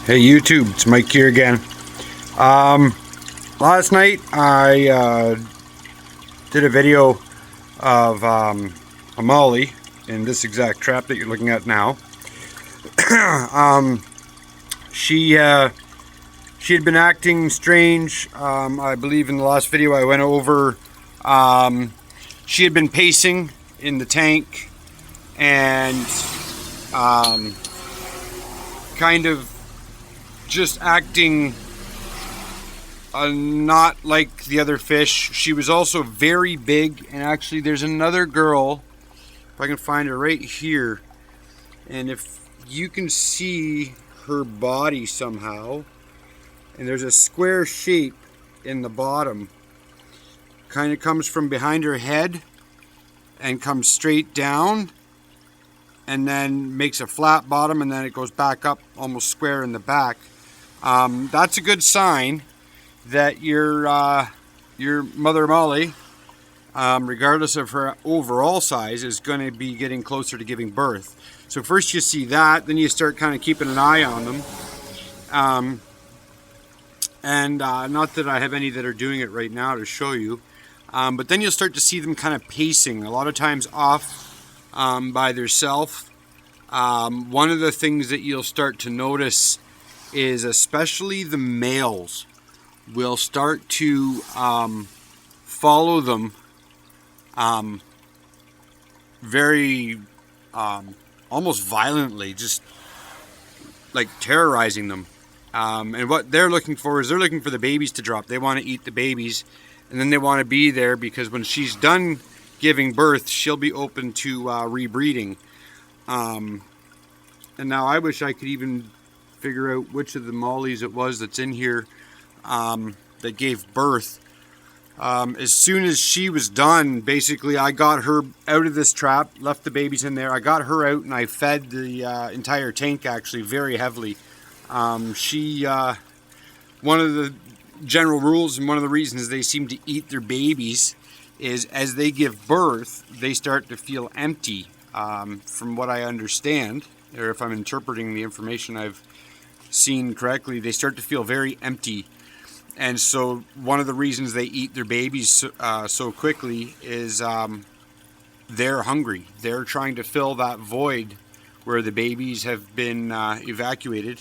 Hey YouTube, it's Mike here again. Last night I did a video of a molly in this exact trap that you're looking at now. She had been acting strange. I believe in the last video I went over. She had been pacing in the tank and kind of just acting not like the other fish. She was also very big, and actually there's another girl, if I can find her right here, and if you can see her body somehow, and there's a square shape in the bottom, kind of comes from behind her head and comes straight down and then makes a flat bottom, and then it goes back up almost square in the back. That's a good sign that your mother molly, regardless of her overall size, is going to be getting closer to giving birth. So first you see that, then you start kind of keeping an eye on them. Not that I have any that are doing it right now to show you, but then you'll start to see them kind of pacing, a lot of times off by themselves. One of the things that you'll start to notice is especially the males will start to follow them very almost violently, just like terrorizing them. And what they're looking for is they're looking for the babies to drop. They want to eat the babies, and then they want to be there because when she's done giving birth, she'll be open to rebreeding. And now I wish I could even figure out which of the mollies it was that's in here that gave birth. As soon as she was done, basically I got her out of this trap, left the babies in there. I got her out and I fed the entire tank actually very heavily. One of the general rules and one of the reasons they seem to eat their babies is as they give birth, they start to feel empty. From what I understand, or if I'm interpreting the information I've seen correctly, they start to feel very empty. And so one of the reasons they eat their babies so quickly is they're hungry. They're trying to fill that void where the babies have been evacuated.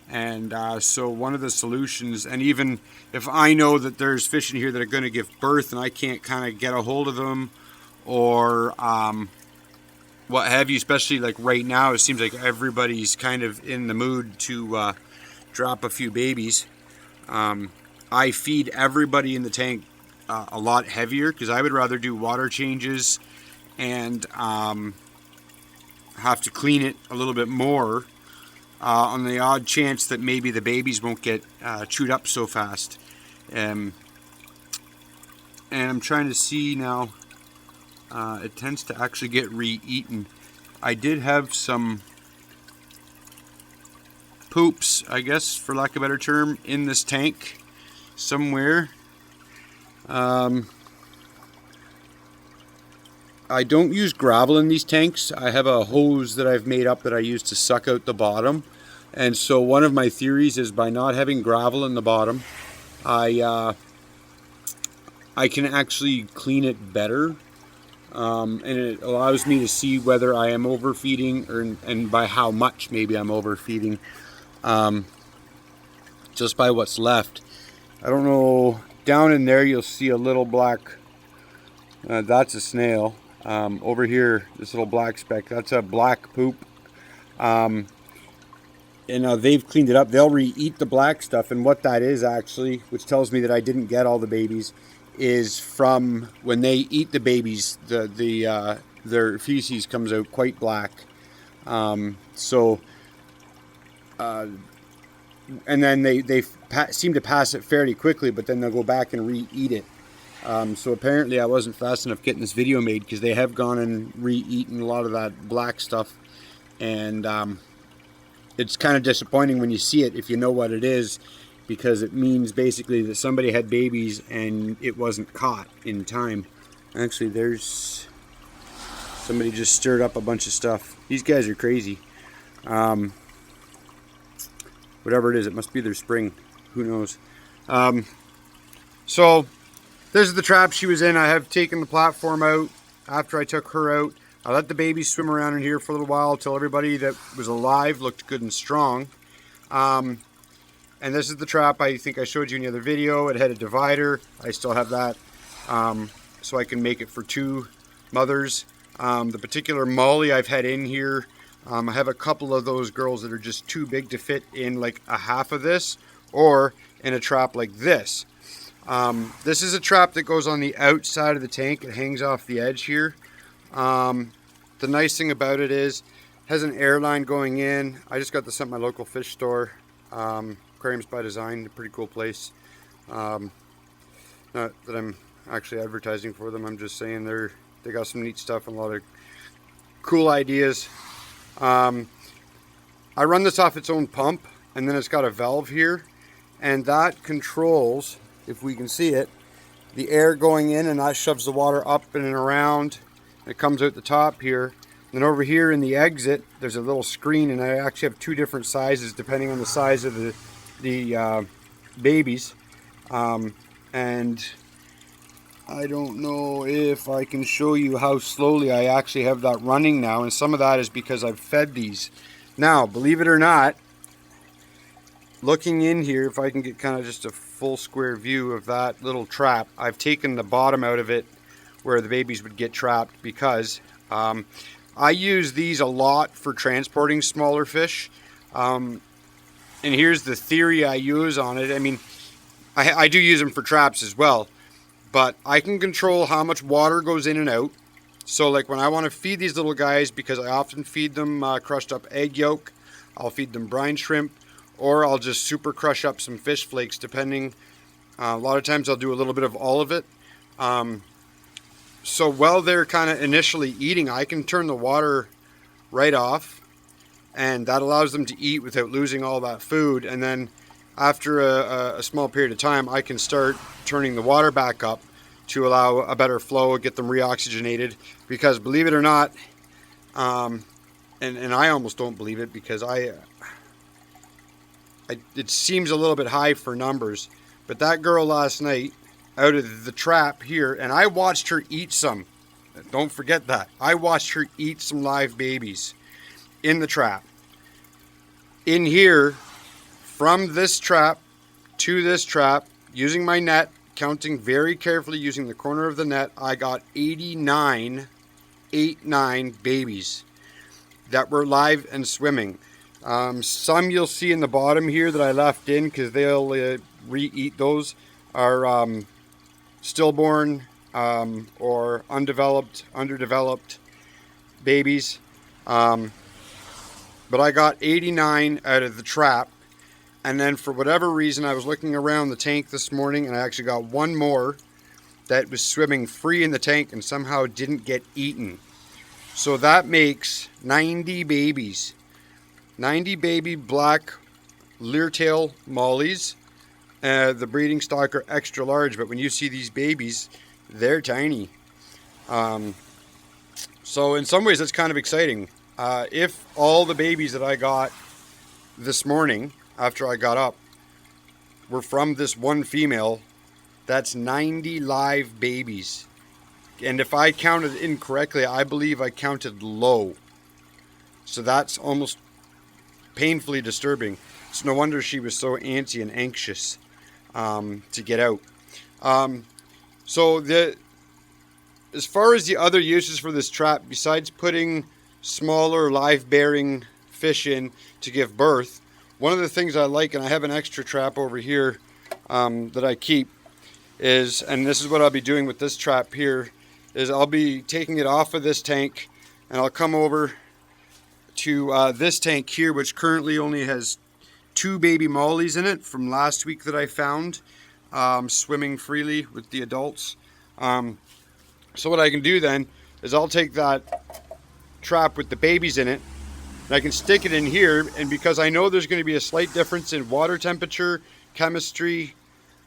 And so one of the solutions, and even if I know that there's fish in here that are going to give birth and I can't kind of get a hold of them or what have you, especially like right now, it seems like everybody's kind of in the mood to drop a few babies. I feed everybody in the tank a lot heavier because I would rather do water changes and have to clean it a little bit more on the odd chance that maybe the babies won't get chewed up so fast. And I'm trying to see now. It tends to actually get re-eaten. I did have some poops, I guess, for lack of a better term, in this tank somewhere. I don't use gravel in these tanks. I have a hose that I've made up that I use to suck out the bottom. And so one of my theories is by not having gravel in the bottom, I can actually clean it better. And it allows me to see whether I am overfeeding and by how much maybe I'm overfeeding, just by what's left. I don't know, down in there you'll see a little black, that's a snail. Over here, this little black speck, that's a black poop. And now they've cleaned it up. They'll re-eat the black stuff, and what that is actually, which tells me that I didn't get all the babies, is from when they eat the babies, their feces comes out quite black. And then they seem to pass it fairly quickly, but then they'll go back and re-eat it. So apparently I wasn't fast enough getting this video made because they have gone and re-eaten a lot of that black stuff. And it's kind of disappointing when you see it if you know what it is, because it means basically that somebody had babies and it wasn't caught in time. Actually, there's somebody just stirred up a bunch of stuff. These guys are crazy. whatever it is. It must be their spring. Who knows? So this is the trap she was in. I have taken the platform out after I took her out. I let the babies swim around in here for a little while until everybody that was alive looked good and strong. And this is the trap I think I showed you in the other video. It had a divider. I still have that, so I can make it for 2 mothers. The particular Molly I've had in here, I have a couple of those girls that are just too big to fit in like a half of this or in a trap like this. This is a trap that goes on the outside of the tank. It hangs off the edge here. The nice thing about it is it has an air line going in. I just got this at my local fish store. Aquariums by Design, a pretty cool place. Not that I'm actually advertising for them, I'm just saying they got some neat stuff and a lot of cool ideas. I run this off its own pump, and then it's got a valve here, and that controls, if we can see it, the air going in, and that shoves the water up and around. It comes out the top here. Then over here in the exit, there's a little screen, and I actually have 2 different sizes depending on the size of the babies. And I don't know if I can show you how slowly I actually have that running now, and some of that is because I've fed these. Now, believe it or not, looking in here, if I can get kind of just a full square view of that little trap, I've taken the bottom out of it where the babies would get trapped, because I use these a lot for transporting smaller fish. And here's the theory I use on it. I mean, I do use them for traps as well, but I can control how much water goes in and out. So like when I want to feed these little guys, because I often feed them crushed up egg yolk, I'll feed them brine shrimp, or I'll just super crush up some fish flakes, depending. A lot of times I'll do a little bit of all of it. So while they're kind of initially eating, I can turn the water right off, and that allows them to eat without losing all that food. And then after a small period of time, I can start turning the water back up to allow a better flow, get them reoxygenated. Because believe it or not, and I almost don't believe it, because it seems a little bit high for numbers, but that girl last night out of the trap here, and I watched her eat some. Don't forget that. I watched her eat some live babies in the trap. In here, from this trap to this trap, using my net, counting very carefully using the corner of the net, I got 89 babies that were live and swimming. Some you'll see in the bottom here that I left in, because they'll re-eat those, are stillborn or underdeveloped babies. But I got 89 out of the trap, and then for whatever reason I was looking around the tank this morning, and I actually got one more that was swimming free in the tank and somehow didn't get eaten. So that makes 90 babies. 90 baby black leertail mollies. The breeding stock are extra large, but when you see these babies, they're tiny. So in some ways that's kind of exciting. If all the babies that I got this morning after I got up were from this one female, that's 90 live babies. And if I counted incorrectly, I believe I counted low. So that's almost painfully disturbing. It's no wonder she was so antsy and anxious to get out. So as far as the other uses for this trap, besides putting smaller live bearing fish in to give birth, one of the things I like, and I have an extra trap over here that I keep, is, and this is what I'll be doing with this trap here, is I'll be taking it off of this tank, and I'll come over to this tank here, which currently only has 2 baby mollies in it from last week that I found swimming freely with the adults. So what I can do then is I'll take that trap with the babies in it, and I can stick it in here, and because I know there's going to be a slight difference in water temperature, chemistry,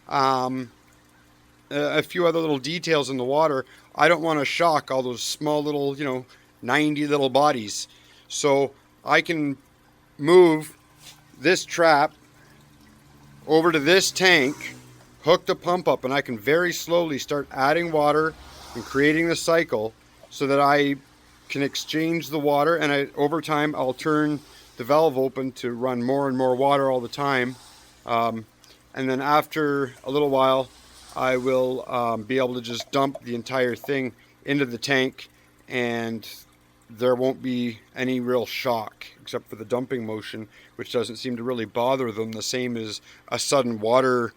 a few other little details in the water, I don't want to shock all those small little, 90 little bodies. So I can move this trap over to this tank, hook the pump up, and I can very slowly start adding water and creating the cycle so that I can exchange the water, and over time I'll turn the valve open to run more and more water all the time. And then after a little while, I will be able to just dump the entire thing into the tank, and there won't be any real shock except for the dumping motion, which doesn't seem to really bother them, the same as a sudden water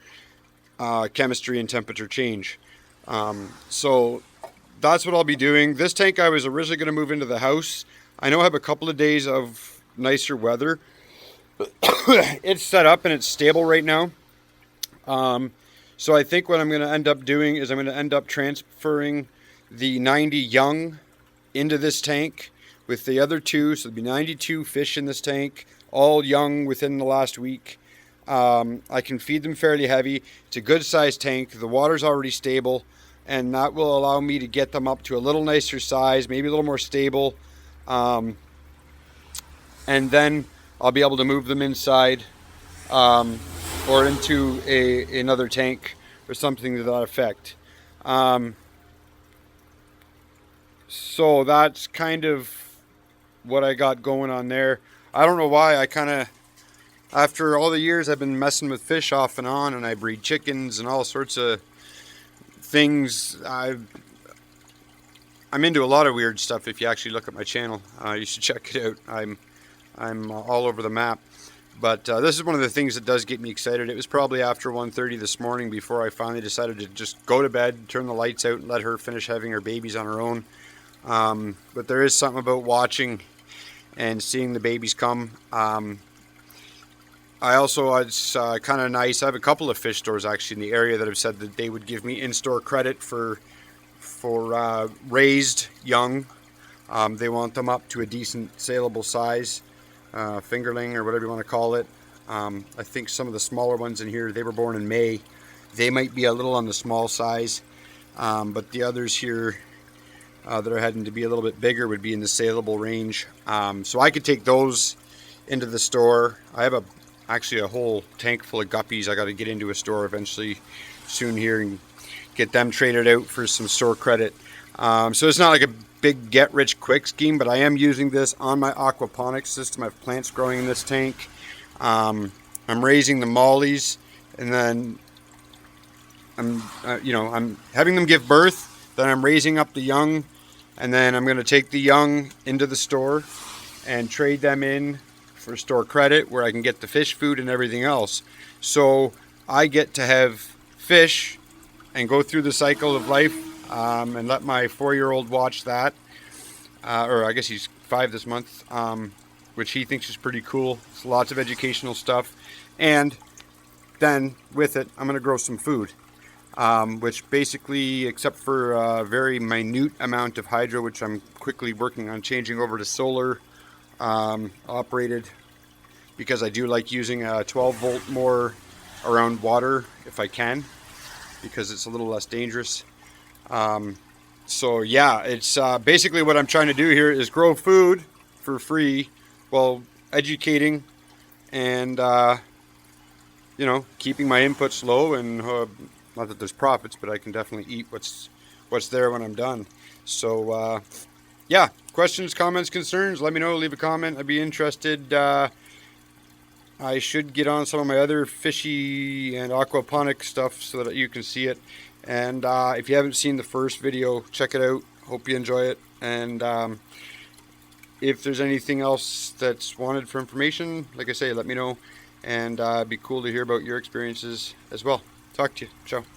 chemistry and temperature change. So that's what I'll be doing. This tank I was originally going to move into the house. I know I have a couple of days of nicer weather. It's set up and it's stable right now. So I think what I'm going to end up doing is I'm going to end up transferring the 90 young into this tank with the other two. So there'll be 92 fish in this tank, all young within the last week. I can feed them fairly heavy. It's a good sized tank. The water's already stable, and that will allow me to get them up to a little nicer size, maybe a little more stable. And then I'll be able to move them inside or into another tank or something to that effect. So that's kind of what I got going on there. I don't know why after all the years I've been messing with fish off and on, and I breed chickens and all sorts of things. I'm into a lot of weird stuff. If you actually look at my channel, you should check it out. I'm all over the map. But this is one of the things that does get me excited. It was probably after 1:30 this morning before I finally decided to just go to bed, turn the lights out, and let her finish having her babies on her own. But there is something about watching and seeing the babies come. It's kind of nice. I have a couple of fish stores actually in the area that have said that they would give me in-store credit for raised young. They want them up to a decent saleable size, fingerling or whatever you want to call it. I think some of the smaller ones in here, they were born in May. They might be a little on the small size, but the others here that are heading to be a little bit bigger would be in the saleable range. So I could take those into the store. I have actually a whole tank full of guppies I got to get into a store eventually soon here and get them traded out for some store credit. So it's not like a big get rich quick scheme, but I am using this on my aquaponics system. I have plants growing in this tank. I'm raising the mollies, and then I'm having them give birth. Then I'm raising up the young, and then I'm going to take the young into the store and trade them in for store credit where I can get the fish food and everything else. So I get to have fish and go through the cycle of life, and let my 4-year-old watch that. Or I guess he's 5 this month, which he thinks is pretty cool. It's lots of educational stuff. And then with it, I'm going to grow some food, which basically, except for a very minute amount of hydro, which I'm quickly working on changing over to solar operated, because I do like using a 12 volt more around water if I can, because it's a little less dangerous. So yeah, it's basically what I'm trying to do here is grow food for free while educating and keeping my inputs low, and not that there's profits, but I can definitely eat what's there when I'm done. So yeah, questions, comments, concerns, let me know. Leave a comment. I'd be interested. I should get on some of my other fishy and aquaponic stuff so that you can see it. And if you haven't seen the first video, check it out. Hope you enjoy it. And if there's anything else that's wanted for information, like I say, let me know. And it'd be cool to hear about your experiences as well. Talk to you. Ciao.